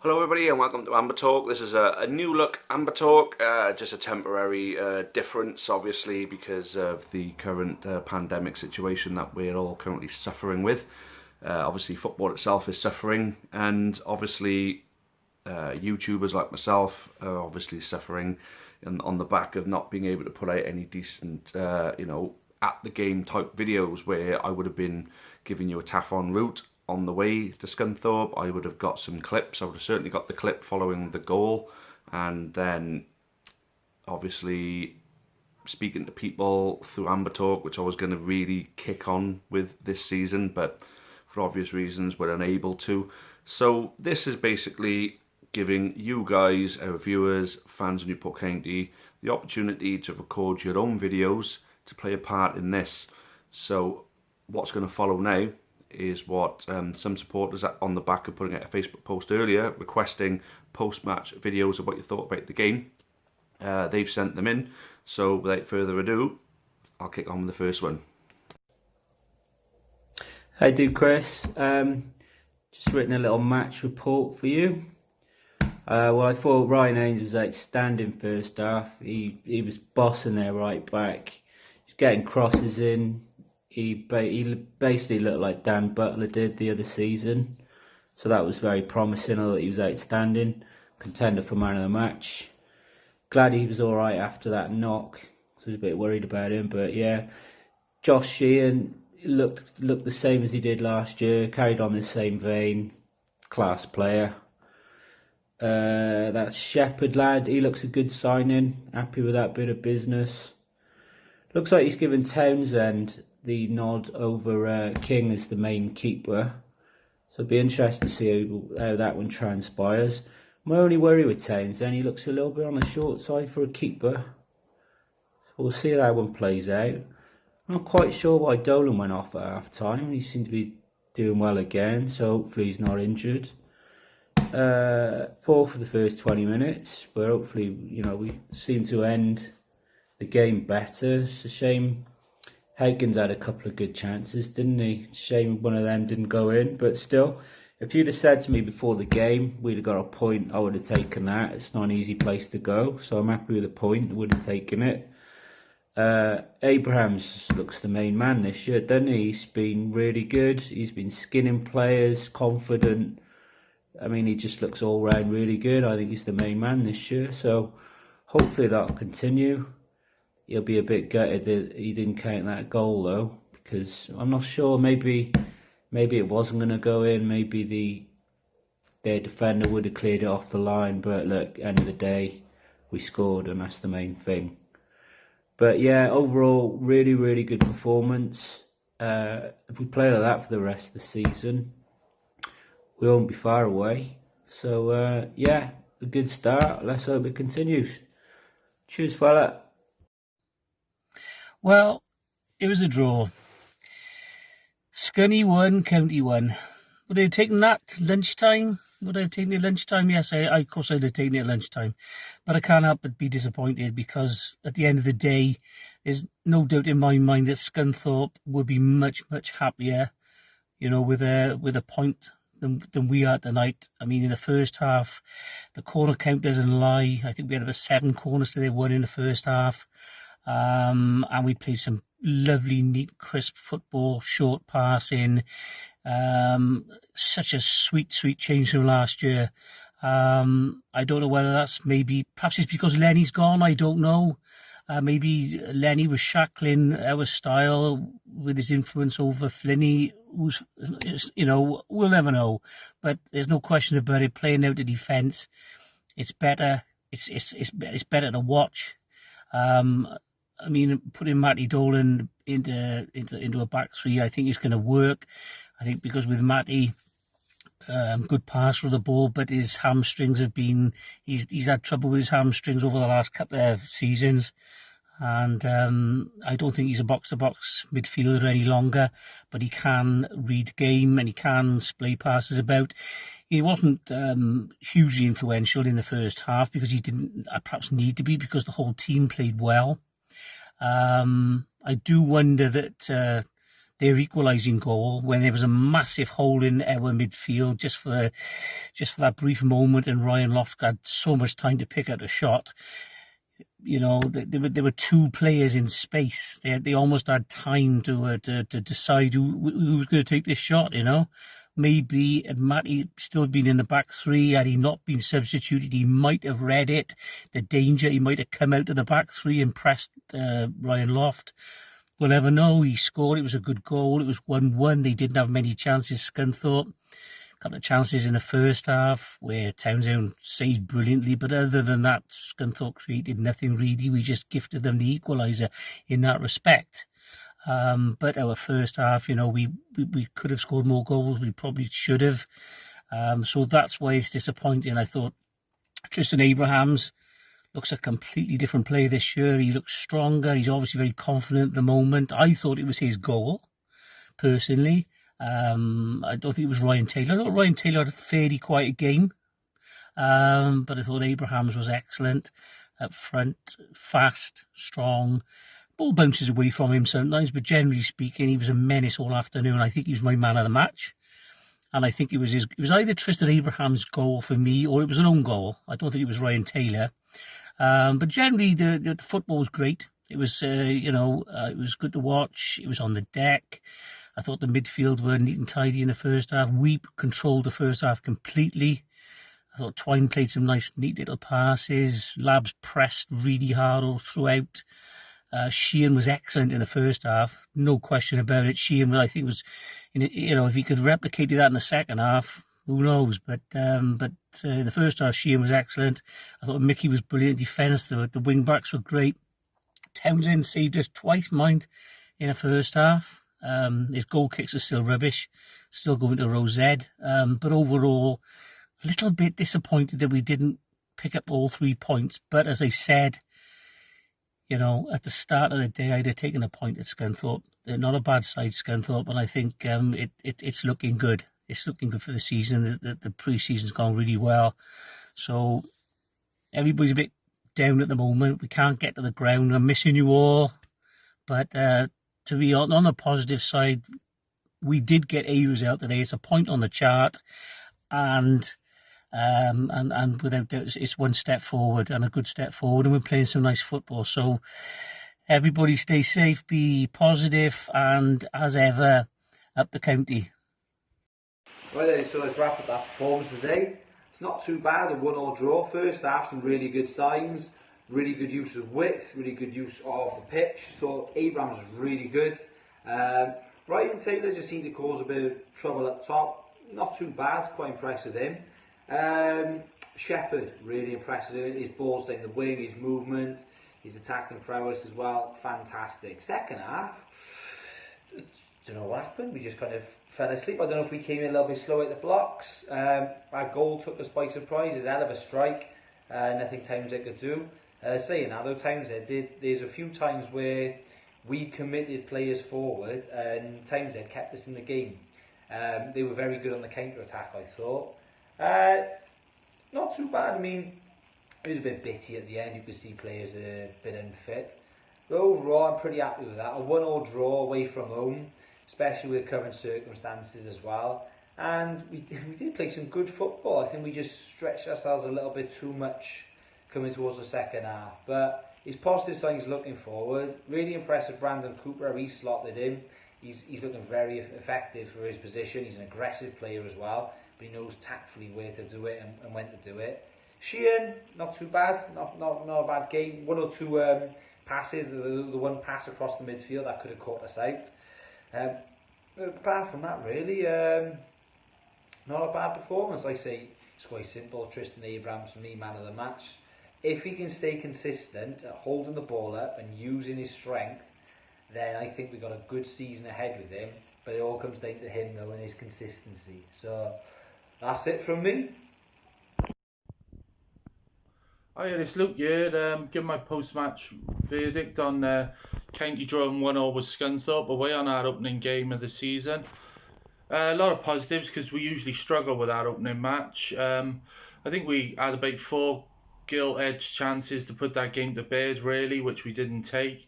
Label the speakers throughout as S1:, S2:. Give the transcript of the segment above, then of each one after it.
S1: Hello everybody and welcome to Amber Talk. This is a new look Amber Talk, just a temporary difference obviously because of the current pandemic situation that we're all currently suffering with. Obviously football itself is suffering, and obviously YouTubers like myself are obviously suffering on the back of not being able to put out any decent at the game type videos where I would have been giving you a taff on route on the way to Scunthorpe. I would have got some clips. I would have certainly got the clip following the goal, and then obviously speaking to people through Amber Talk, which I was going to really kick on with this season, but for obvious reasons we're unable to. So this is basically giving you guys, our viewers, fans of Newport County, the opportunity to record your own videos to play a part in this. So what's going to follow now is what some supporters on the back of putting out a Facebook post earlier requesting post-match videos of what you thought about the game. They've sent them in, so without further ado, I'll kick on with the first one.
S2: Hey dude, Chris. Just written a little match report for you. Well, I thought Ryan Haynes was outstanding first half. He was bossing their right back. He's getting crosses in. He basically looked like Dan Butler did the other season. So that was very promising. I thought he was outstanding. Contender for man of the match. Glad he was alright after that knock. So I was a bit worried about him. But yeah, Josh Sheehan looked the same as he did last year. Carried on the same vein. Class player. That Shepherd lad, he looks a good signing. Happy with that bit of business. Looks like he's given Townsend the nod over King as the main keeper. So it'll be interesting to see how that one transpires. My only worry with Townsend, he looks a little bit on the short side for a keeper. So we'll see how that one plays out. I'm not quite sure why Dolan went off at half time. He seemed to be doing well again, so hopefully he's not injured. Poor for the first 20 minutes, but hopefully, we seem to end the game better. It's a shame Higgins had a couple of good chances, didn't he? Shame one of them didn't go in, but still, if you'd have said to me before the game we'd have got a point, I would have taken that. It's not an easy place to go, so I'm happy with the point. I would have taken it. Abrahams looks the main man this year, doesn't he? He's been really good. He's been skinning players, confident. I mean, he just looks all round really good. I think he's the main man this year, so hopefully that'll continue. He'll be a bit gutted that he didn't count that goal though, because I'm not sure. Maybe it wasn't going to go in. Maybe their defender would have cleared it off the line. But look, end of the day, we scored, and that's the main thing. But yeah, overall, really, really good performance. If we play like that for the rest of the season, we won't be far away. So yeah, a good start. Let's hope it continues. Cheers, fella.
S3: Well, it was a draw. Scunny won, County won. Would I have taken that lunchtime? Would I have taken it at lunchtime? Yes, of course I'd have taken it at lunchtime. But I can't help but be disappointed because at the end of the day, there's no doubt in my mind that Scunthorpe would be much, much happier, with a point than we are tonight. I mean, in the first half, the corner count doesn't lie. I think we had about 7 corners to their 1 in the first half. And we played some lovely, neat, crisp football, short passing. Such a sweet, sweet change from last year. I don't know whether perhaps it's because Lenny's gone. I don't know. Maybe Lenny was shackling our style with his influence over Flinney. Who's, we'll never know. But there's no question about it. Playing out the defence, it's better. It's better to watch. I mean, putting Matty Dolan into a back three, I think is going to work. I think because with Matty, good passer of the ball, but his hamstrings he's had trouble with his hamstrings over the last couple of seasons. And I don't think he's a box-to-box midfielder any longer, but he can read game and he can splay passes about. He wasn't hugely influential in the first half because he didn't perhaps need to be because the whole team played well. I do wonder that their equalising goal when there was a massive hole in our midfield just for that brief moment, and Ryan Loft had so much time to pick out a shot. You know, there were two players in space. They almost had time to decide who was going to take this shot. You know, maybe had Matty still been in the back three, had he not been substituted, he might have read it. The danger, he might have come out of the back three and pressed Ryan Loft. We'll never know. He scored. It was a good goal. It was 1-1. They didn't have many chances, Scunthorpe. A couple of chances in the first half where Townsend saved brilliantly, but other than that, Scunthorpe created nothing really. We just gifted them the equaliser in that respect. But our first half, you know, we could have scored more goals. We probably should have. So that's why it's disappointing. I thought Tristan Abrahams looks a completely different player this year. He looks stronger. He's obviously very confident at the moment. I thought it was his goal, personally. I don't think it was Ryan Taylor. I thought Ryan Taylor had a fairly quiet game. But I thought Abrahams was excellent up front, fast, strong. Ball bounces away from him sometimes, but generally speaking, he was a menace all afternoon. I think he was my man of the match. And I think it was either Tristan Abrahams' goal for me, or it was an own goal. I don't think it was Ryan Taylor. But generally, the football was great. It was, it was good to watch. It was on the deck. I thought the midfield were neat and tidy in the first half. We controlled the first half completely. I thought Twine played some nice, neat little passes. Labs pressed really hard all throughout. Sheehan was excellent in the first half, no question about it. Sheehan, I think, was, if he could replicate that in the second half, who knows? But the first half, Sheehan was excellent. I thought Mickey was brilliant defence. The wing backs were great. Townsend saved us twice, mind, in the first half. His goal kicks are still rubbish, still going to row Z. But overall, a little bit disappointed that we didn't pick up all 3 points. But as I said, at the start of the day, I'd have taken a point at Scunthorpe. They're not a bad side, Scunthorpe, and I think it's looking good. It's looking good for the season. The pre-season's gone really well. So everybody's a bit down at the moment. We can't get to the ground. I'm missing you all. But to be on the positive side, we did get a result today. It's a point on the chart, and without doubt, it's one step forward and a good step forward, and we're playing some nice football. So everybody stay safe, be positive, and as ever, up the county.
S4: Right then, so let's wrap up that performance today. It's not too bad, a 1-1 draw. First half, some really good signs, really good use of width, really good use of the pitch. Thought Abrams was really good. Ryan Taylor just seemed to cause a bit of trouble up top. Not too bad, quite impressed with him. Shepherd, really impressed with him. His ball's taking the wing, his movement, his attacking prowess as well, fantastic. Second half, I don't know what happened, we just kind of fell asleep. I don't know if we came in a little bit slow at the blocks. Our goal took us by surprise. It's a hell of a strike, nothing Townsend could do. Saying that though, Townsend there's a few times where we committed players forward and Townsend kept us in the game. They were very good on the counter-attack, I thought. Not too bad. I mean, it was a bit bitty at the end. You could see players a bit unfit. But overall, I'm pretty happy with that. A 1-1 draw away from home, especially with current circumstances as well. And we did play some good football. I think we just stretched ourselves a little bit too much coming towards the second half. But it's positive signs looking forward. Really impressive Brandon Cooper, he slotted in. He's looking very effective for his position. He's an aggressive player as well, but he knows tactfully where to do it and when to do it. Sheehan, not too bad, not a bad game. One or two passes, the one pass across the midfield that could have caught us out. Apart from that, really, not a bad performance. Like I say, it's quite simple. Tristan Abrams, for me, man of the match. If he can stay consistent at holding the ball up and using his strength, then I think we've got a good season ahead with him. But it all comes down to him, though, and his consistency. So that's it from me.
S5: Hi, it's Luke here. Give my post-match verdict on County drawing 1-0 with Scunthorpe away on our opening game of the season. A lot of positives because we usually struggle with our opening match. I think we had about 4 gilt-edged chances to put that game to bed, really, which we didn't take.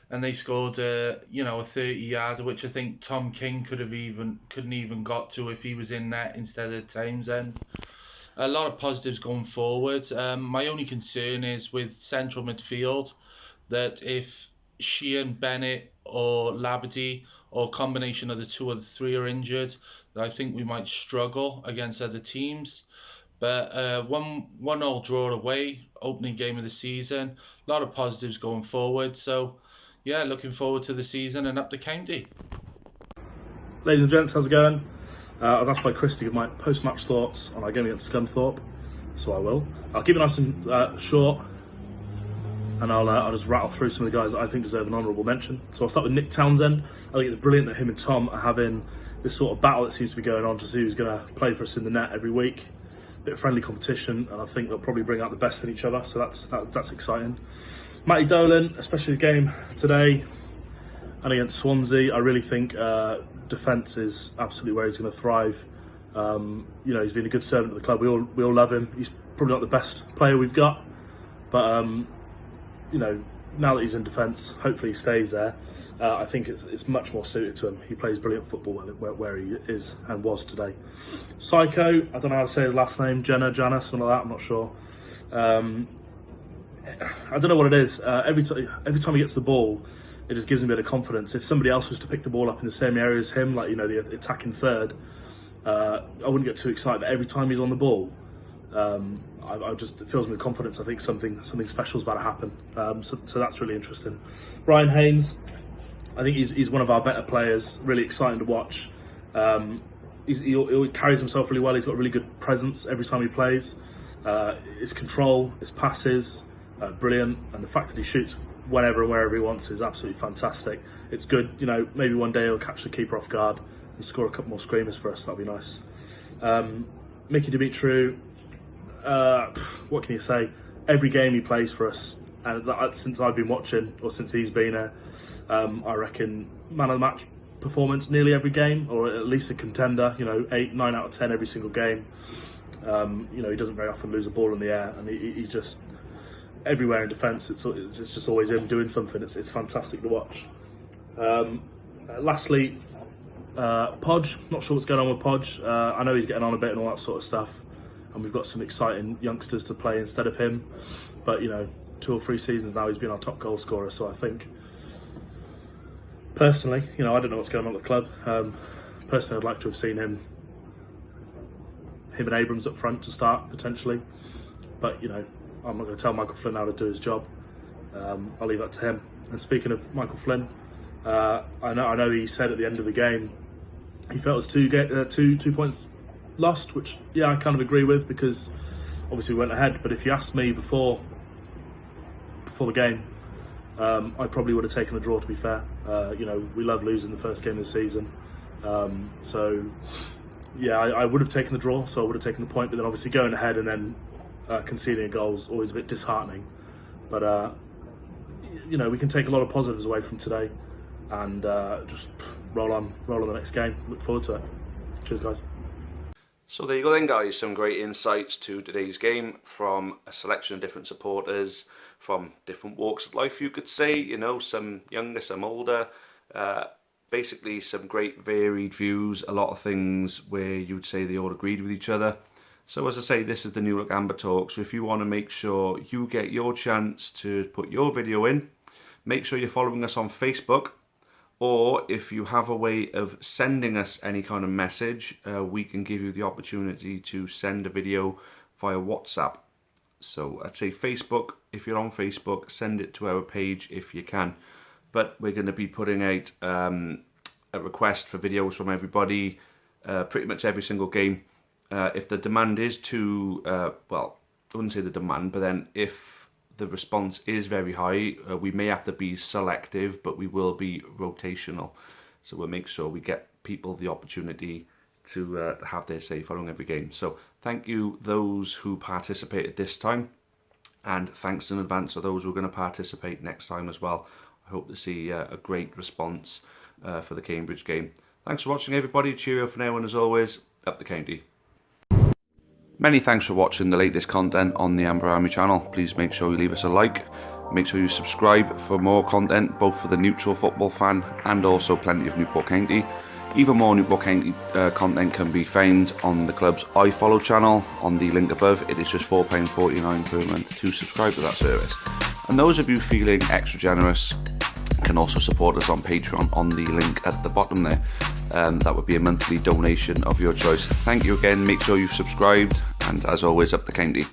S5: and they scored a 30-yarder, which I think Tom King couldn't even got to if he was in net instead of Townsend. A lot of positives going forward. My only concern is with central midfield, that if Sheehan, Bennett or Labadie, or a combination of the two or the three are injured, that I think we might struggle against other teams. But 1-1 draw away, opening game of the season. A lot of positives going forward. So, yeah, looking forward to the season and up the county.
S6: Ladies and gents, how's it going? I was asked by Chris to give my post-match thoughts on our game against Scunthorpe, so I will. I'll keep it nice and short, and I'll just rattle through some of the guys that I think deserve an honourable mention. So I'll start with Nick Townsend. I think it's brilliant that him and Tom are having this sort of battle that seems to be going on to see who's going to play for us in the net every week. Bit of friendly competition, and I think they'll probably bring out the best in each other, so that's exciting. Matty Dolan, especially the game today and against Swansea, I really think defence is absolutely where he's going to thrive. He's been a good servant of the club. We all love him. He's probably not the best player we've got, but now that he's in defence, hopefully he stays there. I think it's much more suited to him. He plays brilliant football where he is and was today. Psycho, I don't know how to say his last name, Jana, something like that, I'm not sure. I don't know what it is. Every time he gets the ball, it just gives him a bit of confidence. If somebody else was to pick the ball up in the same area as him, like the attacking third, I wouldn't get too excited. But every time he's on the ball, it fills me with confidence. I think something special is about to happen. So that's really interesting. Ryan Haynes, I think he's one of our better players. Really exciting to watch. He carries himself really well. He's got a really good presence every time he plays. His control, his passes, brilliant, and the fact that he shoots whenever and wherever he wants is absolutely fantastic. It's good. Maybe one day he'll catch the keeper off guard and score a couple more screamers for us. That'd be nice. Mickey Dimitru, what can you say? Every game he plays for us, and since I've been watching, or since he's been here, I reckon man of the match performance nearly every game, or at least a contender. 8, 9 out of 10 every single game. He doesn't very often lose a ball in the air, and he's just everywhere in defence. It's just always him doing something. It's fantastic to watch. Lastly, Podge. Not sure what's going on with Podge. I know he's getting on a bit and all that sort of stuff, and we've got some exciting youngsters to play instead of him. But 2 or 3 seasons now he's been our top goal scorer. So I think, personally, I don't know what's going on at the club. Personally, I'd like to have seen him and Abrams up front to start potentially. But I'm not going to tell Michael Flynn how to do his job. I'll leave that to him. And speaking of Michael Flynn, I know he said at the end of the game he felt it was 2 points lost, which I kind of agree with, because obviously we went ahead. But if you asked me before the game, I probably would have taken a draw, to be fair. We love losing the first game of the season. I would have taken the draw, so I would have taken the point. But then obviously going ahead and then conceding a goal is always a bit disheartening. But we can take a lot of positives away from today, and just roll on the next game. Look forward to it. Cheers, guys.
S1: So there you go then, guys. Some great insights to today's game from a selection of different supporters from different walks of life, you could say. Some younger, some older. Basically some great varied views, a lot of things where you would say they all agreed with each other. So as I say, this is the New Look Amber Talk, so if you want to make sure you get your chance to put your video in, make sure you're following us on Facebook, or if you have a way of sending us any kind of message, we can give you the opportunity to send a video via WhatsApp. So I'd say Facebook, if you're on Facebook, send it to our page if you can. But we're going to be putting out a request for videos from everybody pretty much every single game. If the demand is too, I wouldn't say the demand, but then if the response is very high, we may have to be selective, but we will be rotational. So we'll make sure we get people the opportunity to have their say following every game. So thank you those who participated this time, and thanks in advance to those who are going to participate next time as well. I hope to see a great response for the Cambridge game. Thanks for watching, everybody. Cheerio for now, and as always, up the county. Many thanks for watching the latest content on the Amber Army channel. Please make sure you leave us a like, Make sure you subscribe for more content, both for the neutral football fan and also plenty of Newport County. Even more Newport County content can be found on the club's iFollow channel on the link above. It is just £4.49 per month to subscribe to that service. And those of you feeling extra generous can also support us on Patreon on the link at the bottom there. That would be a monthly donation of your choice. Thank you again, make sure you've subscribed, and as always, up the county.